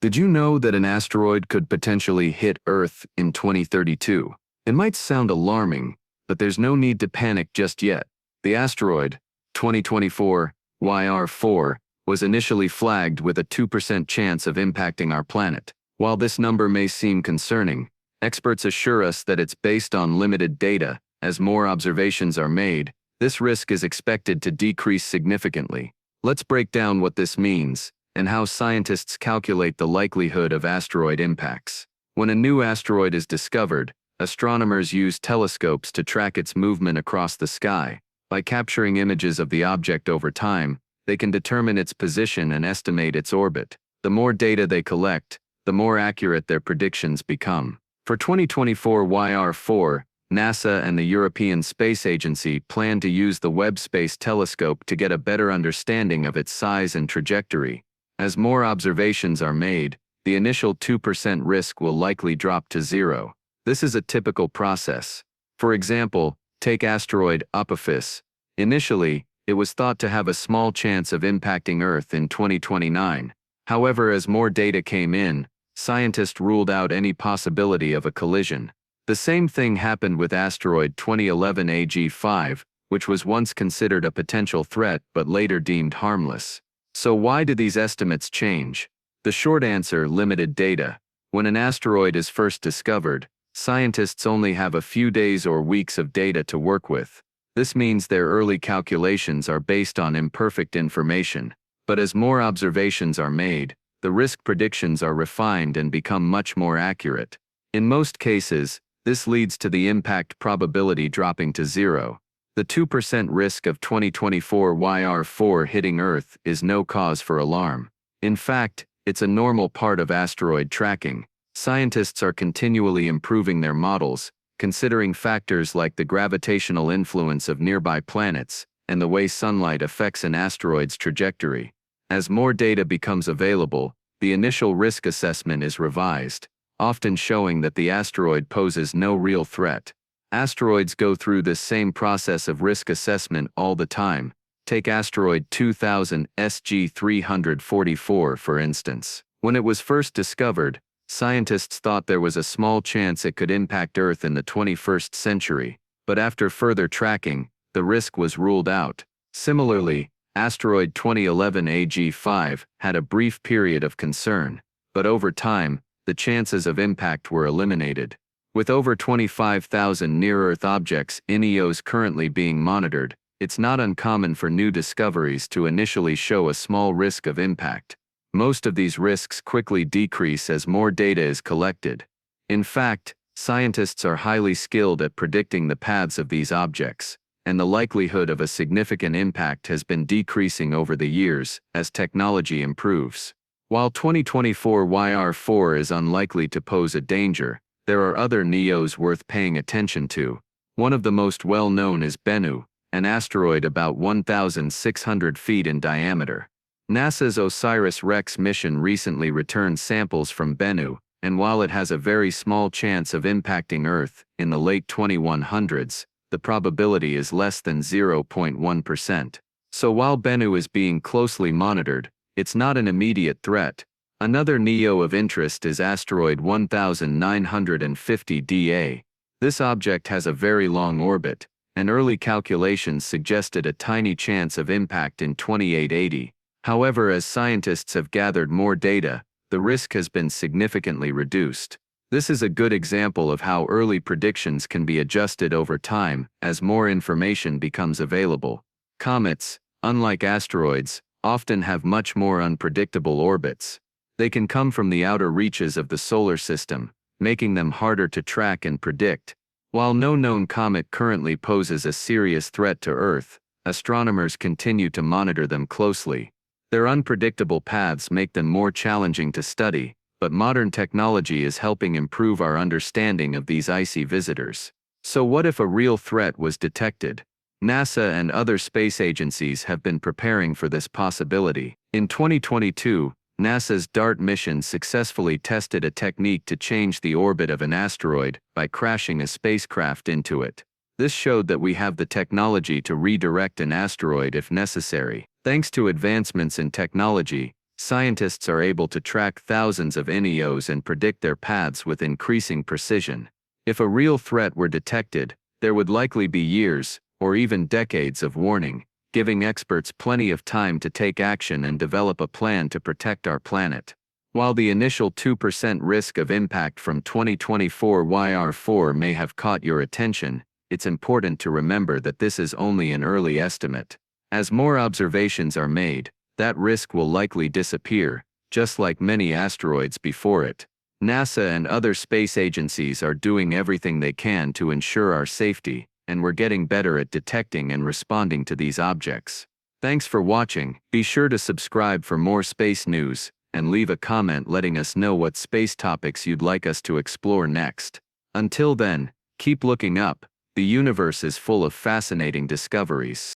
Did you know that an asteroid could potentially hit Earth in 2032? It might sound alarming, but there's no need to panic just yet. The asteroid, 2024 YR4, was initially flagged with a 2% chance of impacting our planet. While this number may seem concerning, experts assure us that it's based on limited data. As more observations are made, this risk is expected to decrease significantly. Let's break down what this means and how scientists calculate the likelihood of asteroid impacts. When a new asteroid is discovered, astronomers use telescopes to track its movement across the sky. By capturing images of the object over time, they can determine its position and estimate its orbit. The more data they collect, the more accurate their predictions become. For 2024 YR4, NASA and the European Space Agency plan to use the Webb Space Telescope to get a better understanding of its size and trajectory. As more observations are made, the initial 2% risk will likely drop to zero. This is a typical process. For example, take asteroid Apophis. Initially, it was thought to have a small chance of impacting Earth in 2029. However, as more data came in, scientists ruled out any possibility of a collision. The same thing happened with asteroid 2011 AG5, which was once considered a potential threat but later deemed harmless. So why do these estimates change? The short answer: limited data. When an asteroid is first discovered, scientists only have a few days or weeks of data to work with. This means their early calculations are based on imperfect information. But as more observations are made, the risk predictions are refined and become much more accurate. In most cases, this leads to the impact probability dropping to zero. The 2% risk of 2024 YR4 hitting Earth is no cause for alarm. In fact, it's a normal part of asteroid tracking. Scientists are continually improving their models, considering factors like the gravitational influence of nearby planets and the way sunlight affects an asteroid's trajectory. As more data becomes available, the initial risk assessment is revised, often showing that the asteroid poses no real threat. Asteroids go through this same process of risk assessment all the time. Take asteroid 2000 SG344 for instance. When it was first discovered, scientists thought there was a small chance it could impact Earth in the 21st century, but after further tracking, the risk was ruled out. Similarly, asteroid 2011 AG5 had a brief period of concern, but over time, the chances of impact were eliminated. With over 25,000 near-Earth objects in EOs currently being monitored, it's not uncommon for new discoveries to initially show a small risk of impact. Most of these risks quickly decrease as more data is collected. In fact, scientists are highly skilled at predicting the paths of these objects, and the likelihood of a significant impact has been decreasing over the years as technology improves. While 2024 YR4 is unlikely to pose a danger, there are other NEOs worth paying attention to. One of the most well-known is Bennu, an asteroid about 1,600 feet in diameter. NASA's OSIRIS-REx mission recently returned samples from Bennu, and while it has a very small chance of impacting Earth in the late 2100s, the probability is less than 0.1%. So while Bennu is being closely monitored, it's not an immediate threat. Another NEO of interest is asteroid 1950 DA. This object has a very long orbit, and early calculations suggested a tiny chance of impact in 2880. However, as scientists have gathered more data, the risk has been significantly reduced. This is a good example of how early predictions can be adjusted over time as more information becomes available. Comets, unlike asteroids, often have much more unpredictable orbits. They can come from the outer reaches of the solar system, making them harder to track and predict. While no known comet currently poses a serious threat to Earth, astronomers continue to monitor them closely. Their unpredictable paths make them more challenging to study, but modern technology is helping improve our understanding of these icy visitors. So what if a real threat was detected? NASA and other space agencies have been preparing for this possibility. In 2022, NASA's DART mission successfully tested a technique to change the orbit of an asteroid by crashing a spacecraft into it. This showed that we have the technology to redirect an asteroid if necessary. Thanks to advancements in technology, Scientists are able to track thousands of NEOs and predict their paths with increasing precision. If a real threat were detected, there would likely be years, or even decades of warning, giving experts plenty of time to take action and develop a plan to protect our planet. While the initial 2% risk of impact from 2024 YR4 may have caught your attention, it's important to remember that this is only an early estimate. As more observations are made, that risk will likely disappear, just like many asteroids before it. NASA and other space agencies are doing everything they can to ensure our safety, and we're getting better at detecting and responding to these objects. Thanks for watching. Be sure to subscribe for more space news, and leave a comment letting us know what space topics you'd like us to explore next. Until then, keep looking up. The universe is full of fascinating discoveries.